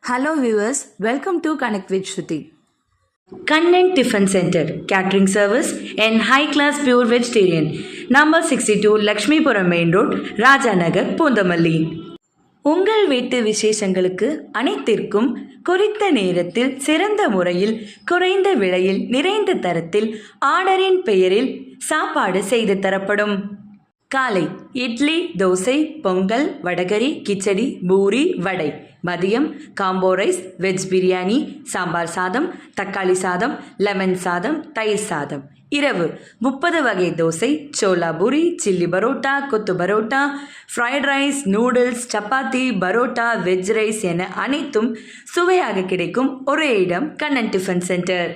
Hello viewers, welcome to Connect with Shruti. Convent Tiffin Center, Catering Service and High Class Pure Vegetarian, Number 62 Lakshmipuram Main Road, Rajanagar, Pondamalli. உங்கள் வீட்டு விசேஷங்களுக்கு அனைத்திற்கும் குறித்த நேரத்தில் சிறந்த முறையில் குறைந்த விலையில் நிறைந்த தரத்தில் ஆர்டரின் பெயரில் சாப்பாடு செய்து தரப்படும். காலை இட்லி, தோசை, பொங்கல், வடகரி, கிச்சடி, பூரி, வடை. மதியம் combo rice, veg biryani, sambar சாதம், தக்காளி சாதம், லெமன் சாதம், தயிர் சாதம். இரவு 30 வகை தோசை, சோலா பூரி, சில்லி பரோட்டா, கொத்து parotta, fried rice, noodles, chapati, parotta, veg rice என அனைத்தும் சுவையாக கிடைக்கும் ஒரே இடம் Kannan tiffin centre.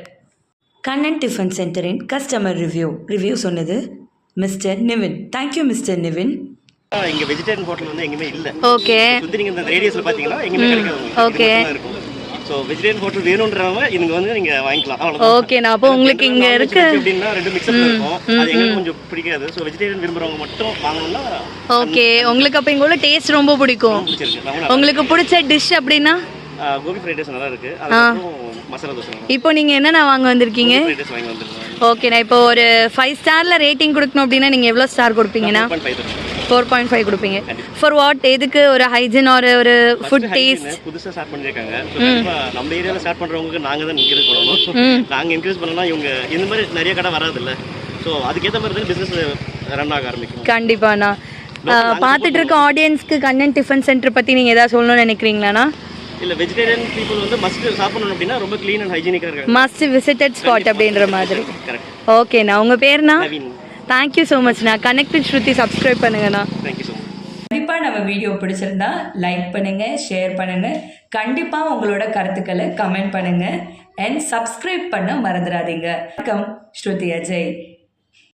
Kannan tiffin சென்டரின் கஸ்டமர் ரிவ்யூ சொன்னது mister Nivin. Thank you mister Nivin. இங்க வெஜிடேரியன் ஹோட்டல் வந்து எங்கேயுமே இல்ல. ஓகே. சுத்தி நீங்க இந்த ரேடியஸ்ல பாத்தீங்கன்னா எங்கேயுமே கிடைக்காது. ஓகே. சோ வெஜிடேரியன் ஹோட்டல் வேணும்ன்றவங்க இங்க வந்து நீங்க வாங்கிக்கலாம். அவ்வளவுதான். ஓகே. நான் அப்போ உங்களுக்கு இங்க இருக்கு அப்படினா ரெண்டு மிக்ஸ்அப்ல இருக்கும். அது எங்களுக்கு கொஞ்சம் பிடிக்காது. சோ வெஜிடேரியன் விரும்பறவங்க மட்டும் வாங்கணும்னா ஓகே. உங்களுக்கு அப்ப இங்க உள்ள டேஸ்ட் ரொம்ப பிடிக்கும். உங்களுக்கு பிடிச்ச டிஷ் அப்படினா கோபி ஃப்ரைட் ரைஸ் நல்லா இருக்கு. அதுக்கு மசாலா தோசை. இப்போ நீங்க என்னென்ன வாங்க வந்திருக்கீங்க? ஃப்ரைட் ரைஸ் வாங்கி வந்திருக்கேன். ஓகே. நான் இப்போ ஒரு 5 ஸ்டார்ல ரேட்டிங் கொடுக்கணும் அப்படினா நீங்க எவ்வளவு ஸ்டார் கொடுப்பீங்கனா? 4.5 கொடுப்பீங்க. For what? எதுக்கு? ஒரு ஹைஜீன் ஆர் ஒரு ஃபுட் டேஸ்ட் புதுசா ஸ்டார்ட் பண்ணிருக்காங்க. சோ நம்ம ஏரியால ஸ்டார்ட் பண்றவங்களுக்கு நாங்க தான் என்கரேஜ் பண்ணனும். நாங்க என்கரேஜ் பண்ணனா இவங்க இந்த மாதிரி நிறைய கடை வராது இல்ல. சோ அதுக்கு ஏத்த மாதிரி தான் பிசினஸ் ரன் ஆக ஆரம்பிக்கும். கண்டிப்பாண்ணா. பார்த்துட்டு இருக்க ஆடியன்ஸ்க்கு கண்ணன் டிஃபன் சென்டர் பத்தி நீங்க ஏதாவது சொல்லணும்னு நினைக்கிறீங்களாண்ணா? இல்ல வெஜிடேரியன் பீப்புள் வந்து மஸ்ட் சாப்பிடணும் அப்படினா ரொம்ப க்ளீன் அண்ட் ஹைஜீனிக்கா இருக்காங்க. மஸ்ட் விசிட்டட் ஸ்பாட் அப்படின்ற மாதிரி. கரெக்ட். ஓகேண்ணா. உங்க பேர்னா? Naveen. Thank you so much. நான் கனெக்ட் வித் ஸ்ருதி சப்ஸ்கிரைப் பண்ணுங்கண்ணா. Thank you so much. கண்டிப்பா நம்ம வீடியோ பிடிச்சிருந்தா லைக் பண்ணுங்க, ஷேர் பண்ணுங்க, கண்டிப்பா உங்களோட கருத்துக்களை கமெண்ட் பண்ணுங்க அண்ட் சப்ஸ்கிரைப் பண்ண மறந்துடாதீங்க. வணக்கம், ஸ்ருதி அஜய்.